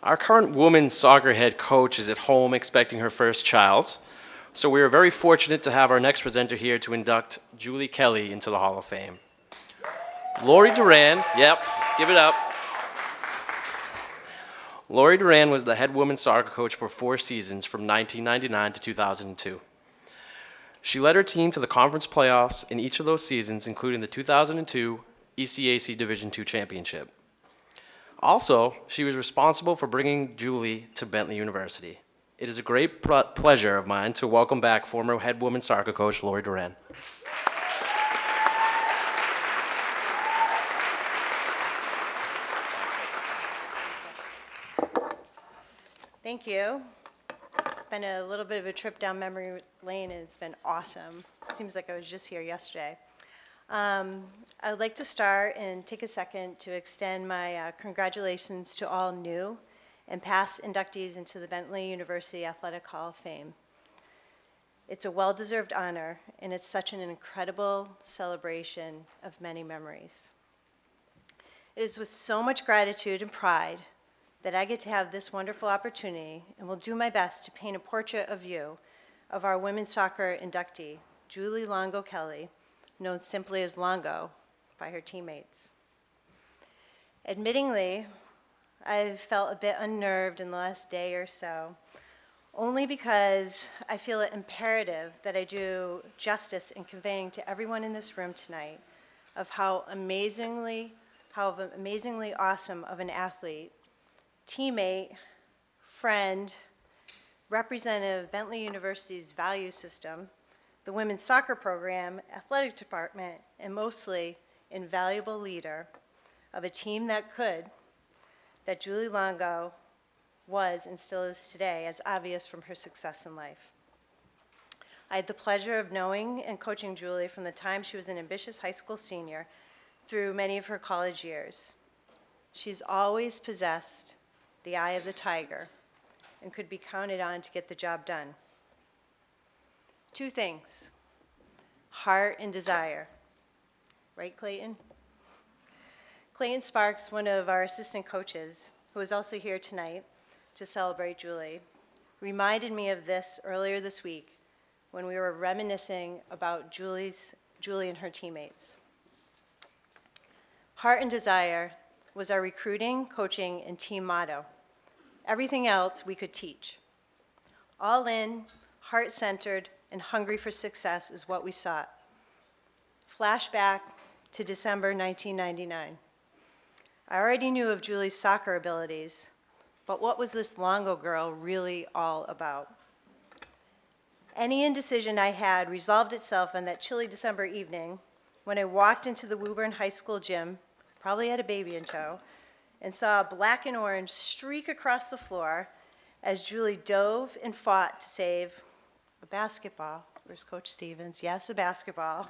Our current women's soccer head coach is at home expecting her first child, so we are very fortunate to have our next presenter here to induct Julie Kelly into the Hall of Fame. Lori Duran, yep, give it up. Lori Duran was the head women's soccer coach for 4 seasons from 1999 to 2002. She led her team to the conference playoffs in each of those seasons, including the 2002 ECAC Division II championship. Also, she was responsible for bringing Julie to Bentley University. It is a great pleasure of mine to welcome back former head women's soccer coach Lori Duran. Thank you. It's been a little bit of a trip down memory lane, and it's been awesome. Seems like I was just here yesterday. I would like to start and take a second to extend my congratulations to all new and past inductees into the Bentley University Athletic Hall of Fame. It's a well-deserved honor, and it's such an incredible celebration of many memories. It is with so much gratitude and pride that I get to have this wonderful opportunity, and will do my best to paint a portrait of you, of our women's soccer inductee, Julie Longo Kelly, known simply as Longo by her teammates. Admittingly, I've felt a bit unnerved in the last day or so, only because I feel it imperative that I do justice in conveying to everyone in this room tonight of how amazingly awesome of an athlete, teammate, friend, representative of Bentley University's value system, the women's soccer program, athletic department, and mostly invaluable leader of a team that Julie Longo was and still is today, as obvious from her success in life. I had the pleasure of knowing and coaching Julie from the time she was an ambitious high school senior through many of her college years. She's always possessed the eye of the tiger and could be counted on to get the job done. 2 things, heart and desire. Right, Clayton? Clayton Sparks, one of our assistant coaches, who is also here tonight to celebrate Julie, reminded me of this earlier this week when we were reminiscing about Julie and her teammates. Heart and desire was our recruiting, coaching, and team motto. Everything else we could teach. All in, heart-centered, and hungry for success is what we sought. Flashback to December 1999. I already knew of Julie's soccer abilities, but what was this Longo girl really all about? Any indecision I had resolved itself on that chilly December evening when I walked into the Woburn High School gym, probably had a baby in tow, and saw a black and orange streak across the floor as Julie dove and fought to save a basketball. Where's Coach Stevens? Yes, a basketball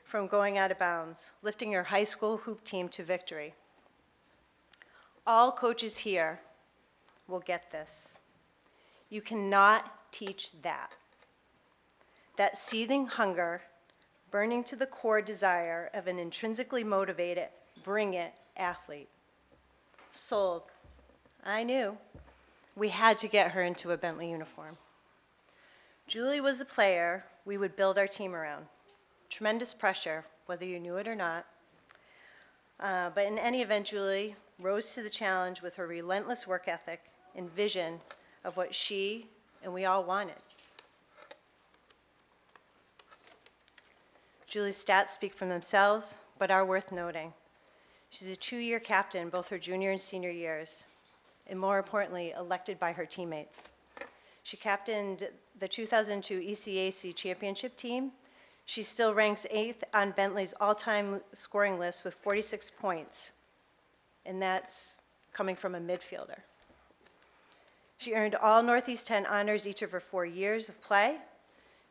from going out of bounds, lifting her high school hoop team to victory. All coaches here will get this. You cannot teach that. That seething hunger, burning to the core desire of an intrinsically motivated, bring it athlete. Sold. I knew. We had to get her into a Bentley uniform. Julie was the player we would build our team around. Tremendous pressure, whether you knew it or not. But in any event, Julie rose to the challenge with her relentless work ethic and vision of what she and we all wanted. Julie's stats speak for themselves, but are worth noting. She's a 2-year captain both her junior and senior years, and more importantly, elected by her teammates. She captained the 2002 ECAC championship team. She still ranks 8th on Bentley's all-time scoring list with 46 points, and that's coming from a midfielder. She earned all Northeast 10 honors each of her 4 years of play.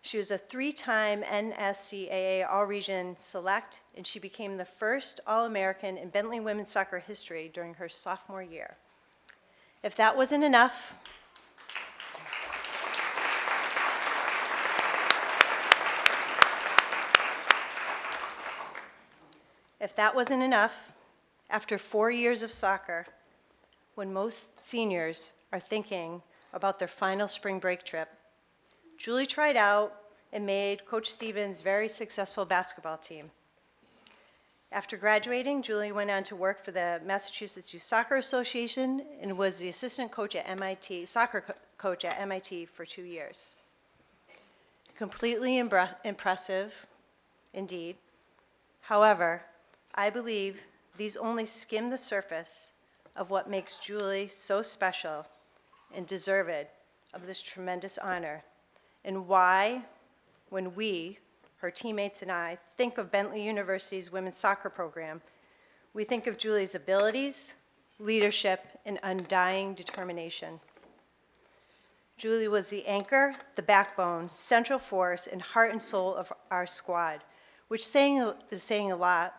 She was a 3-time NSCAA All-Region Select, and she became the first All-American in Bentley women's soccer history during her sophomore year. If that wasn't enough, after 4 years of soccer, when most seniors are thinking about their final spring break trip, Julie tried out and made Coach Stevens' very successful basketball team. After graduating, Julie went on to work for the Massachusetts Youth Soccer Association and was the assistant coach at MIT, coach at MIT for 2 years. Completely impressive, indeed. However, I believe these only skim the surface of what makes Julie so special and deserved of this tremendous honor, and why, when we, her teammates and I, think of Bentley University's women's soccer program, we think of Julie's abilities, leadership, and undying determination. Julie was the anchor, the backbone, central force, and heart and soul of our squad, which is saying a lot.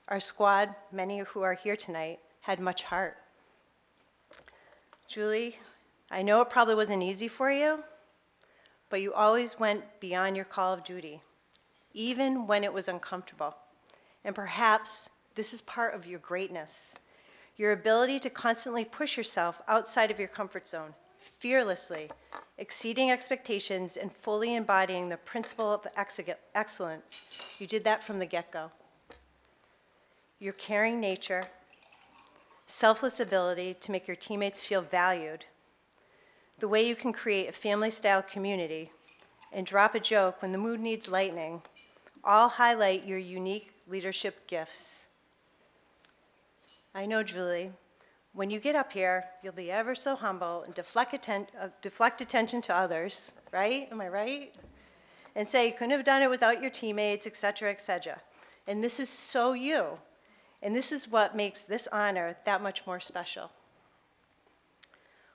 Our squad, many who are here tonight, had much heart. Julie, I know it probably wasn't easy for you, but you always went beyond your call of duty, even when it was uncomfortable. And perhaps this is part of your greatness, your ability to constantly push yourself outside of your comfort zone, fearlessly, exceeding expectations and fully embodying the principle of excellence. You did that from the get-go. Your caring nature, selfless ability to make your teammates feel valued, the way you can create a family-style community and drop a joke when the mood needs lightening, all highlight your unique leadership gifts. I know, Julie, when you get up here, you'll be ever so humble and deflect attention to others, right? Am I right? And say you couldn't have done it without your teammates, et cetera, et cetera. And this is so you. And this is what makes this honor that much more special.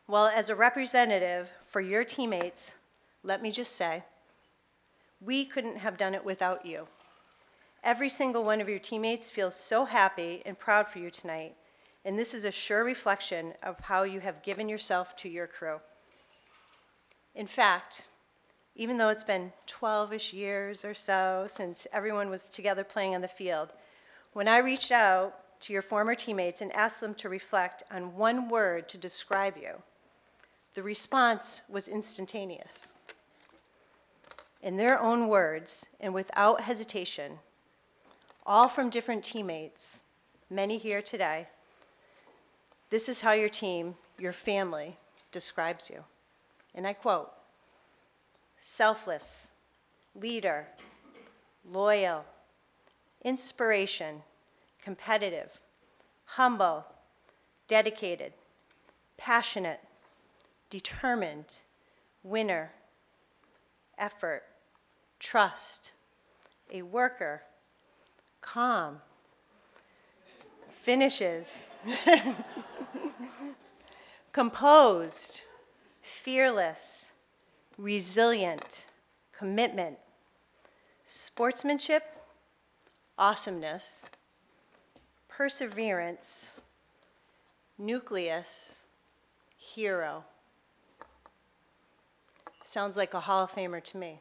Well, as a representative for your teammates, let me just say, we couldn't have done it without you. Every single one of your teammates feels so happy and proud for you tonight, and this is a sure reflection of how you have given yourself to your crew. In fact, even though it's been 12-ish years or so since everyone was together playing on the field, when I reached out to your former teammates and asked them to reflect on one word to describe you, the response was instantaneous. In their own words, and without hesitation, all from different teammates, many here today, this is how your team, your family, describes you. And I quote, selfless, leader, loyal, inspiration, competitive, humble, dedicated, passionate, determined, winner, effort, trust, a worker, calm, finishes, composed, fearless, resilient, commitment, sportsmanship, awesomeness, perseverance, nucleus, hero. Sounds like a Hall of Famer to me.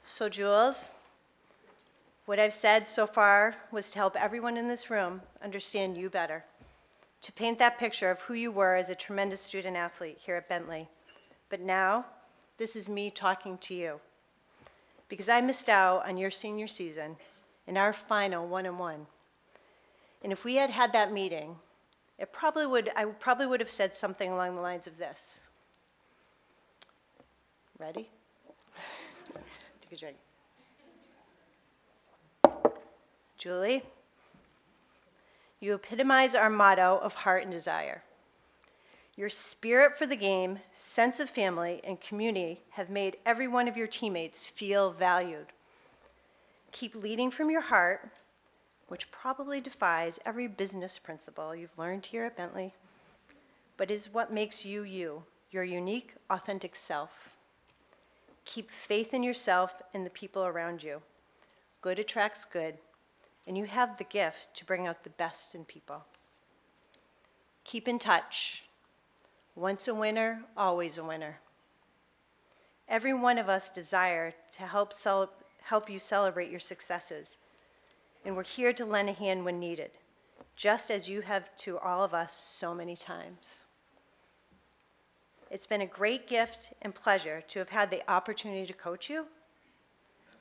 So, Jules, what I've said so far was to help everyone in this room understand you better, to paint that picture of who you were as a tremendous student athlete here at Bentley. But now, this is me talking to you, because I missed out on your senior season and our final 1-on-1. And if we had had that meeting, I probably would have said something along the lines of this. Ready? Take a drink. Julie, you epitomize our motto of heart and desire. Your spirit for the game, sense of family, and community have made every one of your teammates feel valued. Keep leading from your heart, which probably defies every business principle you've learned here at Bentley, but is what makes you you, your unique, authentic self. Keep faith in yourself and the people around you. Good attracts good, and you have the gift to bring out the best in people. Keep in touch. Once a winner, always a winner. Every one of us desire to help you celebrate your successes, and we're here to lend a hand when needed, just as you have to all of us so many times. It's been a great gift and pleasure to have had the opportunity to coach you.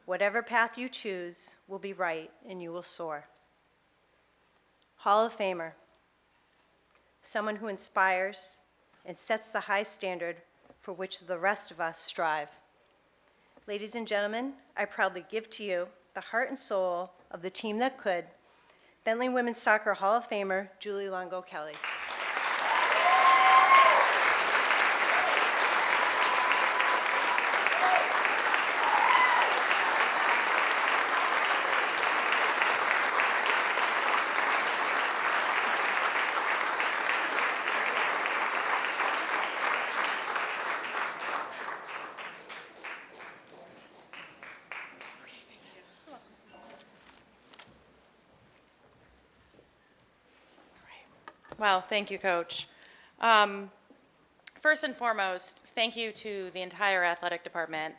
Whatever path you choose will be right, and you will soar. Hall of Famer, someone who inspires and sets the high standard for which the rest of us strive. Ladies and gentlemen, I proudly give to you the heart and soul of the team that could, Bentley Women's Soccer Hall of Famer, Julie Longo-Kelly. Well, thank you, Coach. First and foremost, thank you to the entire athletic department.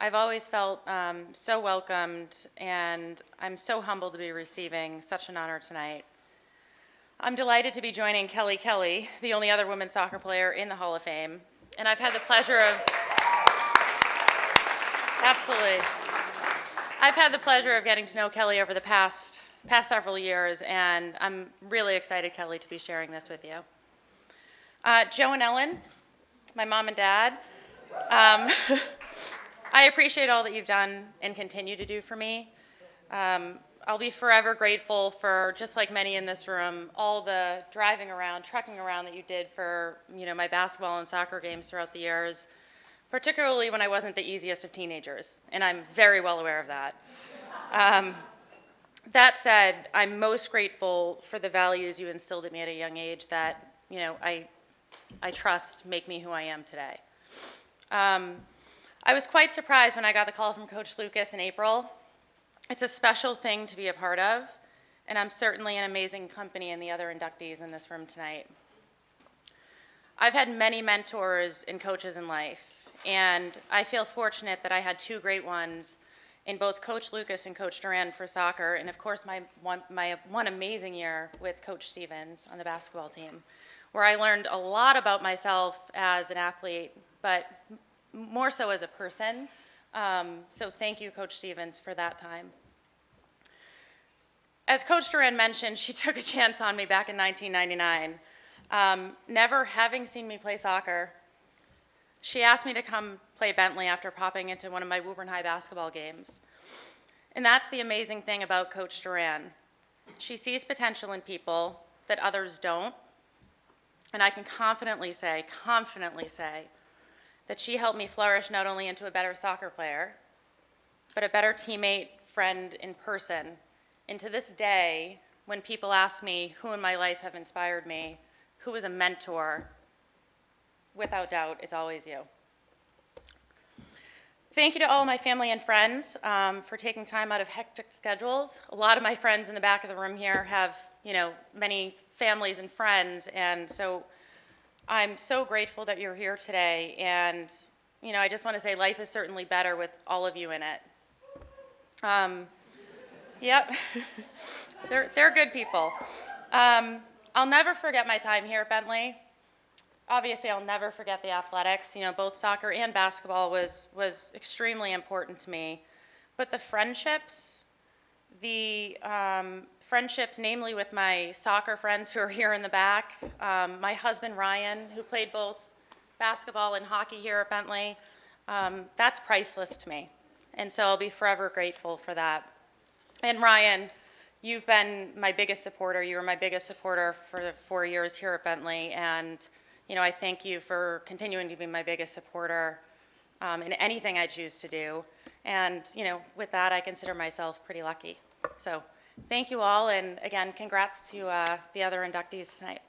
I've always felt so welcomed, and I'm so humbled to be receiving such an honor tonight. I'm delighted to be joining Kelly Kelly, the only other women's soccer player in the Hall of Fame, and I've had the pleasure of, absolutely. I've had the pleasure of getting to know Kelly over the past several years, and I'm really excited, Kelly, to be sharing this with you. Joe and Ellen, my mom and dad, I appreciate all that you've done and continue to do for me. I'll be forever grateful for, just like many in this room, all the driving around, trucking around that you did for, my basketball and soccer games throughout the years, particularly when I wasn't the easiest of teenagers, and I'm very well aware of that. That said, I'm most grateful for the values you instilled in me at a young age that, I trust make me who I am today. I was quite surprised when I got the call from Coach Lucas in April. It's a special thing to be a part of, and I'm certainly in amazing company in the other inductees in this room tonight. I've had many mentors and coaches in life, and I feel fortunate that I had two great ones in both Coach Lucas and Coach Duran for soccer, and of course my one amazing year with Coach Stevens on the basketball team, where I learned a lot about myself as an athlete, but more so as a person. So thank you, Coach Stevens, for that time. As Coach Duran mentioned, she took a chance on me back in 1999. Never having seen me play soccer, she asked me to come play Bentley after popping into one of my Woburn High basketball games. And that's the amazing thing about Coach Duran. She sees potential in people that others don't. And I can confidently say that she helped me flourish not only into a better soccer player, but a better teammate, friend, and person. And to this day, when people ask me who in my life have inspired me, who is a mentor, without doubt, it's always you. Thank you to all my family and friends for taking time out of hectic schedules. A lot of my friends in the back of the room here have, many families and friends, and so I'm so grateful that you're here today. And, I just want to say life is certainly better with all of you in it. Yep, they're good people. I'll never forget my time here at Bentley. Obviously, I'll never forget the athletics. Both soccer and basketball was extremely important to me. But the friendships, namely with my soccer friends who are here in the back, my husband Ryan, who played both basketball and hockey here at Bentley, that's priceless to me. And so I'll be forever grateful for that. And Ryan, you've been my biggest supporter. You were my biggest supporter for the 4 years here at Bentley, and I thank you for continuing to be my biggest supporter in anything I choose to do. And, with that, I consider myself pretty lucky. So thank you all, and again, congrats to the other inductees tonight.